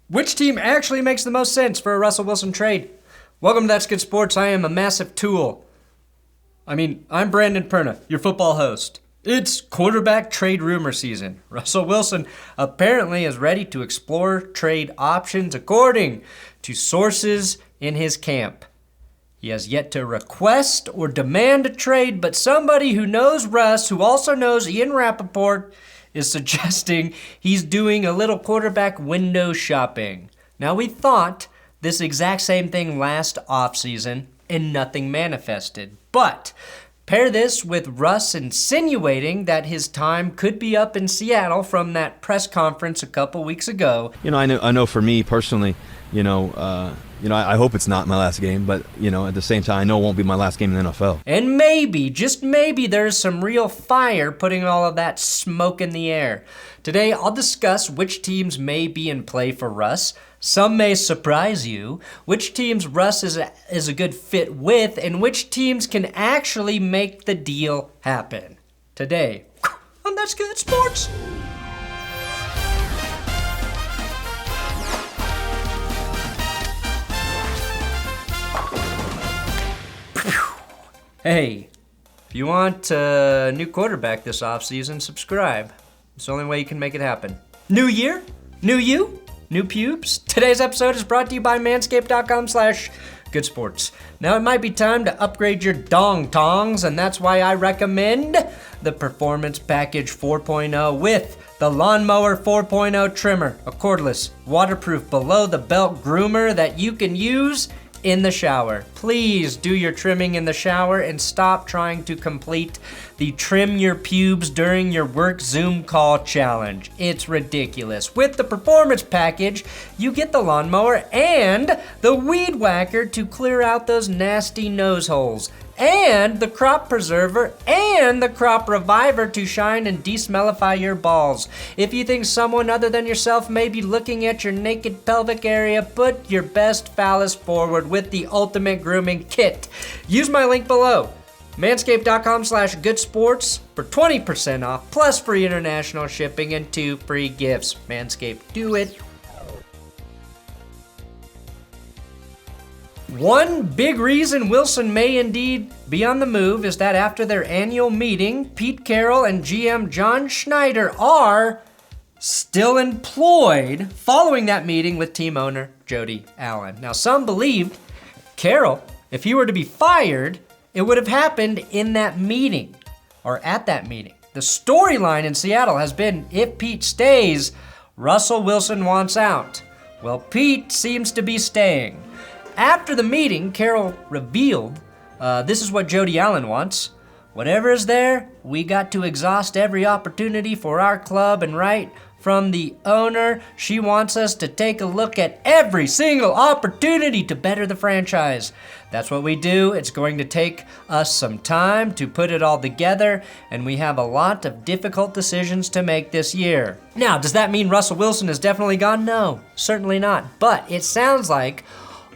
Which team actually makes the most sense for a Russell Wilson trade? Welcome to That's Good Sports. I am a massive tool. I'm Brandon Perna, your football host. It's quarterback trade rumor season. Russell Wilson apparently is ready to explore trade options according to sources in his camp. He has yet to request or demand a trade, but somebody who knows Russ, who also knows Ian Rappaport, is suggesting he's doing a little quarterback window shopping. Now, we thought this exact same thing last offseason and nothing manifested. But pair this with Russ insinuating that his time could be up in Seattle from that press conference a couple weeks ago. I know for me personally, I hope it's not my last game, but, at the same time, I know it won't be my last game in the NFL. And maybe, just maybe, there's some real fire putting all of that smoke in the air. Today, I'll discuss which teams may be in play for Russ. Some may surprise you. Which teams Russ is a good fit with, and which teams can actually make the deal happen. Today, on That's Good Sports. Hey, if you want a new quarterback this offseason, subscribe. It's the only way you can make it happen. New year, new you, new pubes. Today's episode is brought to you by Manscape.com/GoodSports. Now it might be time to upgrade your dong tongs, and that's why I recommend the Performance Package 4.0 with the Lawnmower 4.0 trimmer, a cordless, waterproof below-the-belt groomer that you can use in the shower. Please do your trimming in the shower and stop trying to complete the trim your pubes during your work Zoom call challenge. It's ridiculous. With the Performance Package, you get the lawnmower and the weed whacker to clear out those nasty nose holes, and the crop preserver and the crop reviver to shine and desmellify your balls. If you think someone other than yourself may be looking at your naked pelvic area, put your best phallus forward with the ultimate grooming kit. Use my link below, Manscape.com/GoodSports for 20% off, plus free international shipping and 2 free gifts. Manscaped, do it. One big reason Wilson may indeed be on the move is that after their annual meeting, Pete Carroll and GM John Schneider are still employed following that meeting with team owner Jody Allen. Now, some believed Carroll, if he were to be fired, it would have happened in that meeting or at that meeting. The storyline in Seattle has been if Pete stays, Russell Wilson wants out. Well, Pete seems to be staying. After the meeting, Carroll revealed, this is what Jody Allen wants. Whatever is there, we got to exhaust every opportunity for our club, and right from the owner, she wants us to take a look at every single opportunity to better the franchise. That's what we do. It's going to take us some time to put it all together, and we have a lot of difficult decisions to make this year. Now, does that mean Russell Wilson is definitely gone? No, certainly not. But it sounds like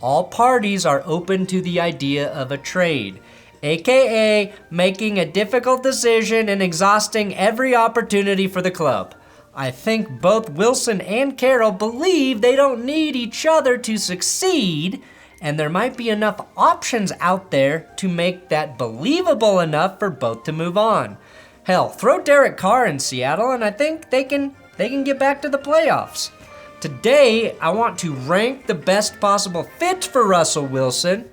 all parties are open to the idea of a trade, aka making a difficult decision and exhausting every opportunity for the club. I think both Wilson and Carroll believe they don't need each other to succeed, and there might be enough options out there to make that believable enough for both to move on. Hell, throw Derek Carr in Seattle, and I think they can get back to the playoffs. Today, I want to rank the best possible fit for Russell Wilson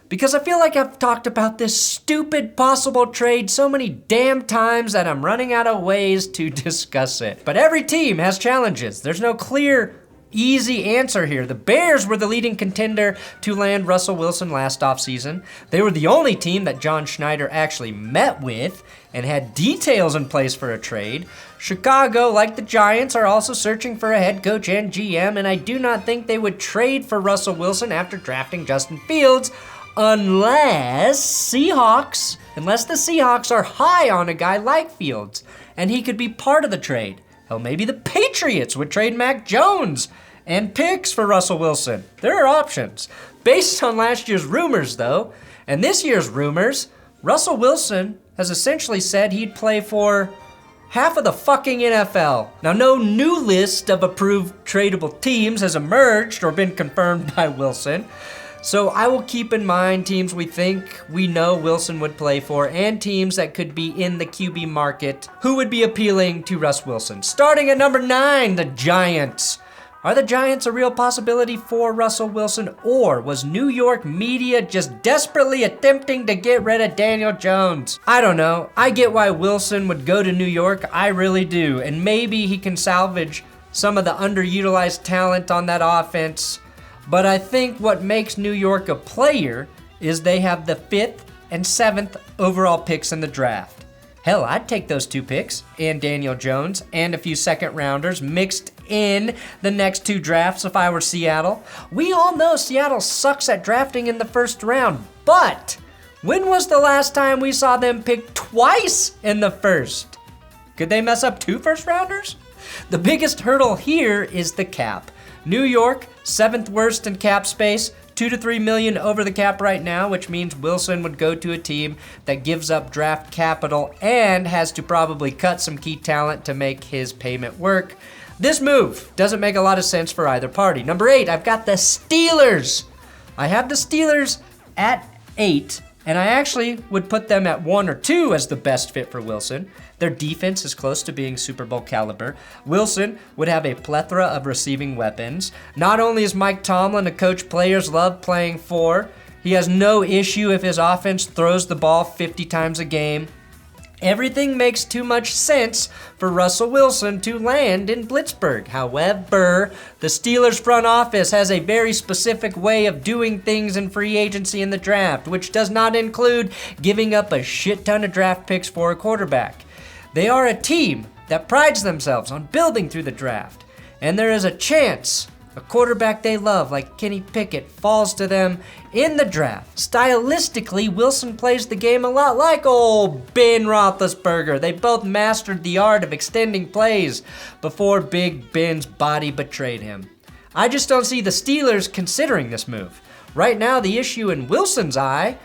because I feel like I've talked about this stupid possible trade so many damn times that I'm running out of ways to discuss it. But every team has challenges. There's no clear, easy answer here. The Bears were the leading contender to land Russell Wilson last offseason. They were the only team that John Schneider actually met with and had details in place for a trade. Chicago, like the Giants, are also searching for a head coach and GM, and I do not think they would trade for Russell Wilson after drafting Justin Fields unless the Seahawks are high on a guy like Fields, and he could be part of the trade. Hell, maybe the Patriots would trade Mac Jones and picks for Russell Wilson. There are options. Based on last year's rumors, though, and this year's rumors, Russell Wilson has essentially said he'd play for half of the fucking NFL. Now, no new list of approved tradable teams has emerged or been confirmed by Wilson. So I will keep in mind teams we think we know Wilson would play for and teams that could be in the QB market who would be appealing to Russ Wilson. Starting at number 9, the Giants. Are the Giants a real possibility for Russell Wilson, or was New York media just desperately attempting to get rid of Daniel Jones? I don't know. I get why Wilson would go to New York. I really do. And maybe he can salvage some of the underutilized talent on that offense. But I think what makes New York a player is they have the 5th and 7th overall picks in the draft. Hell, I'd take those 2 picks and Daniel Jones and a few second rounders mixed in the next 2 drafts if I were Seattle. We all know Seattle sucks at drafting in the first round, but when was the last time we saw them pick twice in the first? Could they mess up 2 first rounders? The biggest hurdle here is the cap. New York, 7th worst in cap space, $2 to $3 million over the cap right now, which means Wilson would go to a team that gives up draft capital and has to probably cut some key talent to make his payment work. This move doesn't make a lot of sense for either party. Number 8, I've got the Steelers. I have the Steelers at 8, and I actually would put them at 1 or 2 as the best fit for Wilson. Their defense is close to being Super Bowl caliber. Wilson would have a plethora of receiving weapons. Not only is Mike Tomlin a coach players love playing for, he has no issue if his offense throws the ball 50 times a game. Everything makes too much sense for Russell Wilson to land in Pittsburgh. However, the Steelers front office has a very specific way of doing things in free agency in the draft, which does not include giving up a shit ton of draft picks for a quarterback. They are a team that prides themselves on building through the draft, and there is a chance a quarterback they love, like Kenny Pickett, falls to them in the draft. Stylistically, Wilson plays the game a lot like old Ben Roethlisberger. They both mastered the art of extending plays before Big Ben's body betrayed him. I just don't see the Steelers considering this move. Right now, the issue in Wilson's eye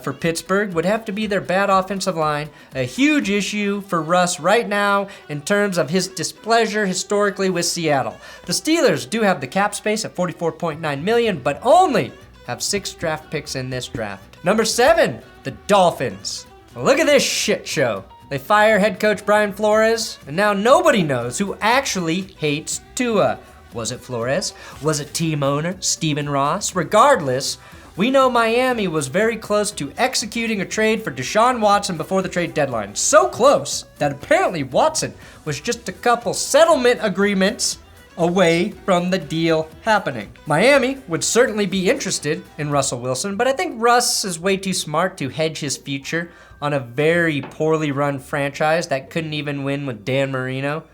for Pittsburgh would have to be their bad offensive line. A huge issue for Russ right now in terms of his displeasure historically with Seattle. The Steelers do have the cap space at $44.9 million, but only have 6 draft picks in this draft. Number 7, the Dolphins. Look at this shit show. They fire head coach Brian Flores, and now nobody knows who actually hates Tua. Was it Flores? Was it team owner Stephen Ross? Regardless, we know Miami was very close to executing a trade for Deshaun Watson before the trade deadline. So close that apparently Watson was just a couple settlement agreements away from the deal happening. Miami would certainly be interested in Russell Wilson, but I think Russ is way too smart to hedge his future on a very poorly run franchise that couldn't even win with Dan Marino.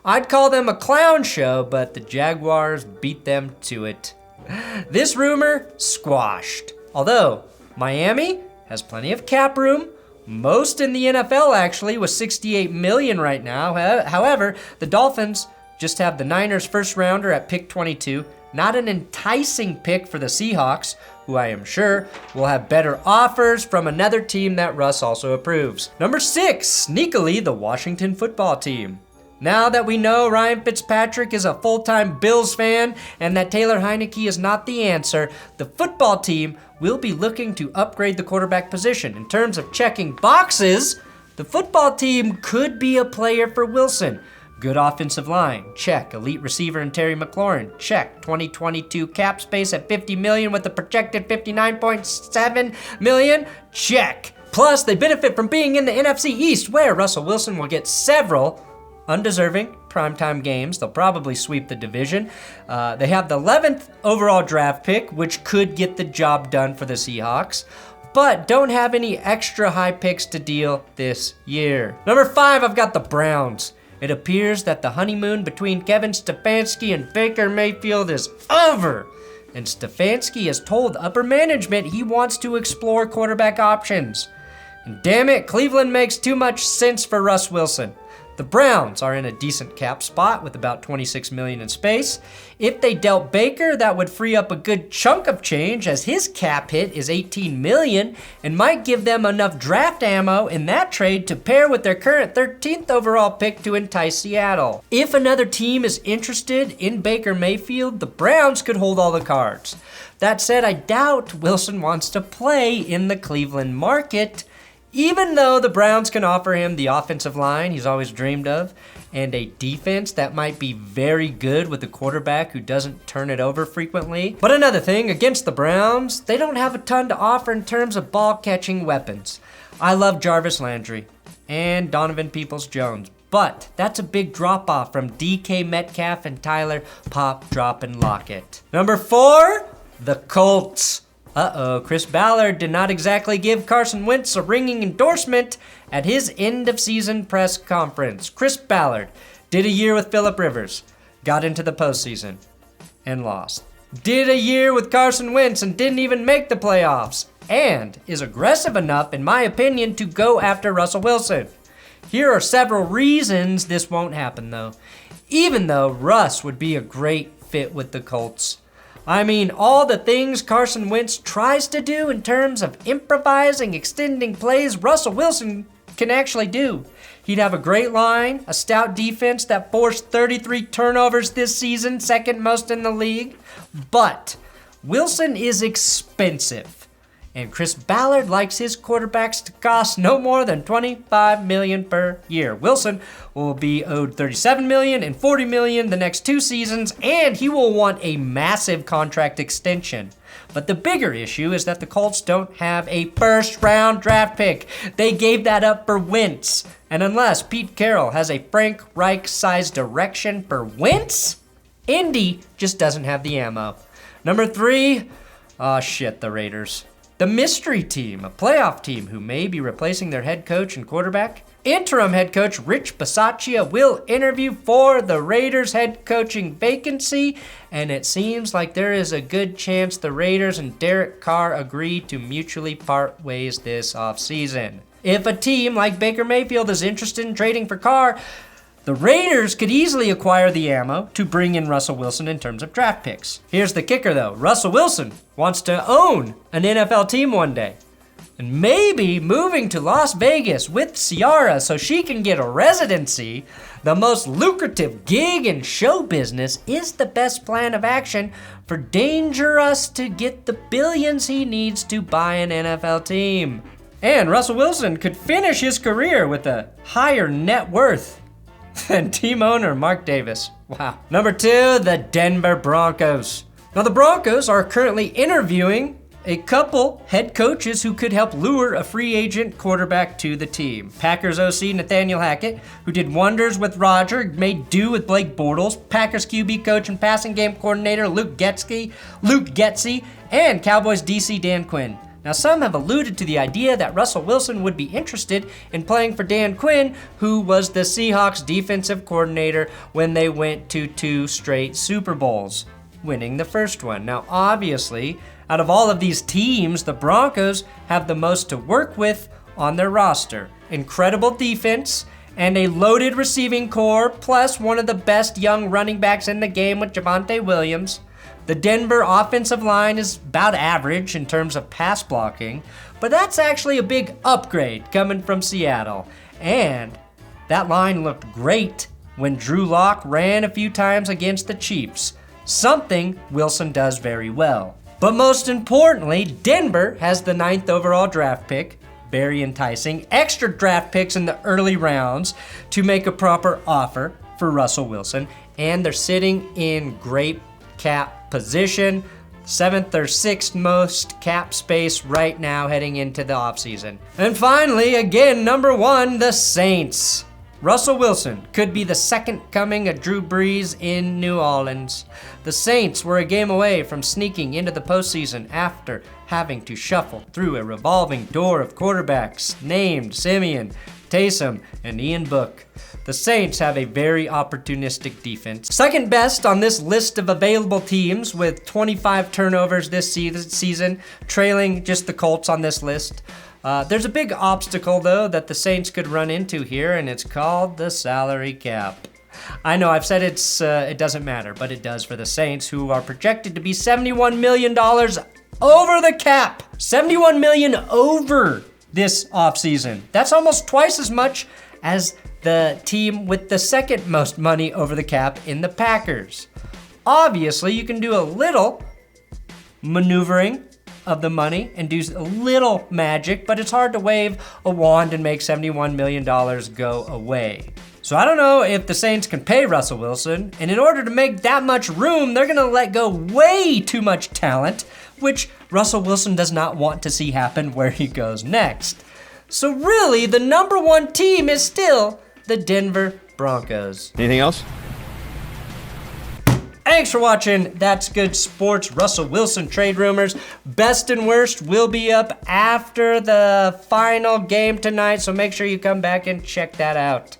I'd call them a clown show, but the Jaguars beat them to it. This rumor squashed. Although Miami has plenty of cap room, most in the NFL actually, with $68 million right now. However, the Dolphins just have the Niners first rounder at pick 22. Not an enticing pick for the Seahawks, who I am sure will have better offers from another team that Russ also approves. Number 6, sneakily, the Washington football team. Now that we know Ryan Fitzpatrick is a full-time Bills fan and that Taylor Heineke is not the answer, the football team will be looking to upgrade the quarterback position. In terms of checking boxes, the football team could be a player for Wilson. Good offensive line, check. Elite receiver in Terry McLaurin, check. 2022 cap space at $50 million with a projected $59.7 million, check. Plus, they benefit from being in the NFC East, where Russell Wilson will get several undeserving primetime games. They'll probably sweep the division. They have the 11th overall draft pick, which could get the job done for the Seahawks, but don't have any extra high picks to deal this year. Number 5, I've got the Browns. It appears that the honeymoon between Kevin Stefanski and Baker Mayfield is over, and Stefanski has told upper management he wants to explore quarterback options. And damn it, Cleveland makes too much sense for Russ Wilson. The Browns are in a decent cap spot with about $26 million in space. If they dealt Baker, that would free up a good chunk of change, as his cap hit is $18 million and might give them enough draft ammo in that trade to pair with their current 13th overall pick to entice Seattle. If another team is interested in Baker Mayfield, the Browns could hold all the cards. That said, I doubt Wilson wants to play in the Cleveland market, even though the Browns can offer him the offensive line he's always dreamed of and a defense that might be very good with a quarterback who doesn't turn it over frequently. But another thing, against the Browns, they don't have a ton to offer in terms of ball-catching weapons. I love Jarvis Landry and Donovan Peoples-Jones, but that's a big drop-off from DK Metcalf and Tyler Pop, Drop, and Lockett. Number 4, the Colts. Chris Ballard did not exactly give Carson Wentz a ringing endorsement at his end-of-season press conference. Chris Ballard did a year with Phillip Rivers, got into the postseason, and lost. Did a year with Carson Wentz and didn't even make the playoffs, and is aggressive enough, in my opinion, to go after Russell Wilson. Here are several reasons this won't happen, though, even though Russ would be a great fit with the Colts. I mean, all the things Carson Wentz tries to do in terms of improvising, extending plays, Russell Wilson can actually do. He'd have a great line, a stout defense that forced 33 turnovers this season, second most in the league. But Wilson is expensive, and Chris Ballard likes his quarterbacks to cost no more than $25 million per year. Wilson will be owed $37 million and $40 million the next 2 seasons, and he will want a massive contract extension. But the bigger issue is that the Colts don't have a first-round draft pick. They gave that up for Wentz. And unless Pete Carroll has a Frank Reich-sized direction for Wentz, Indy just doesn't have the ammo. Number 3, the Raiders. The mystery team, a playoff team who may be replacing their head coach and quarterback. Interim head coach Rich Bisaccia will interview for the Raiders head coaching vacancy, and it seems like there is a good chance the Raiders and Derek Carr agree to mutually part ways this offseason. If a team like Baker Mayfield is interested in trading for Carr, the Raiders could easily acquire the ammo to bring in Russell Wilson in terms of draft picks. Here's the kicker, though. Russell Wilson wants to own an NFL team one day, and maybe moving to Las Vegas with Ciara so she can get a residency, the most lucrative gig in show business, is the best plan of action for Dangerous to get the billions he needs to buy an NFL team. And Russell Wilson could finish his career with a higher net worth than team owner Mark Davis. Wow. Number 2, the Denver Broncos. Now, the Broncos are currently interviewing a couple head coaches who could help lure a free agent quarterback to the team. Packers OC Nathaniel Hackett, who did wonders with Roger, made do with Blake Bortles. Packers QB coach and passing game coordinator Luke Getsy, and Cowboys DC Dan Quinn. Now, some have alluded to the idea that Russell Wilson would be interested in playing for Dan Quinn, who was the Seahawks defensive coordinator when they went to 2 straight Super Bowls, winning the first one. Now, obviously, out of all of these teams, the Broncos have the most to work with on their roster. Incredible defense and a loaded receiving core, plus one of the best young running backs in the game with Javonte Williams. The Denver offensive line is about average in terms of pass blocking, but that's actually a big upgrade coming from Seattle. And that line looked great when Drew Lock ran a few times against the Chiefs, something Wilson does very well. But most importantly, Denver has the 9th overall draft pick, very enticing, extra draft picks in the early rounds to make a proper offer for Russell Wilson, and they're sitting in great cap position, 7th or 6th most cap space right now heading into the offseason. And finally, again, number 1, the Saints. Russell Wilson could be the second coming of Drew Brees in New Orleans. The Saints were a game away from sneaking into the postseason after having to shuffle through a revolving door of quarterbacks named Simeon, Taysom, and Ian Book. The Saints have a very opportunistic defense. Second best on this list of available teams with 25 turnovers this season, trailing just the Colts on this list. There's a big obstacle, though, that the Saints could run into here, and it's called the salary cap. I know I've said it doesn't matter, but it does for the Saints, who are projected to be $71 million over the cap. $71 million over this offseason. That's almost twice as much as the team with the second most money over the cap in the Packers. Obviously, you can do a little maneuvering of the money and do a little magic, but it's hard to wave a wand and make $71 million go away. So I don't know if the Saints can pay Russell Wilson, and in order to make that much room, they're gonna let go way too much talent, which Russell Wilson does not want to see happen where he goes next. So really, the number one team is still the Denver Broncos. Anything else? Thanks for watching That's Good Sports Russell Wilson trade rumors. Best and worst will be up after the final game tonight, so make sure you come back and check that out.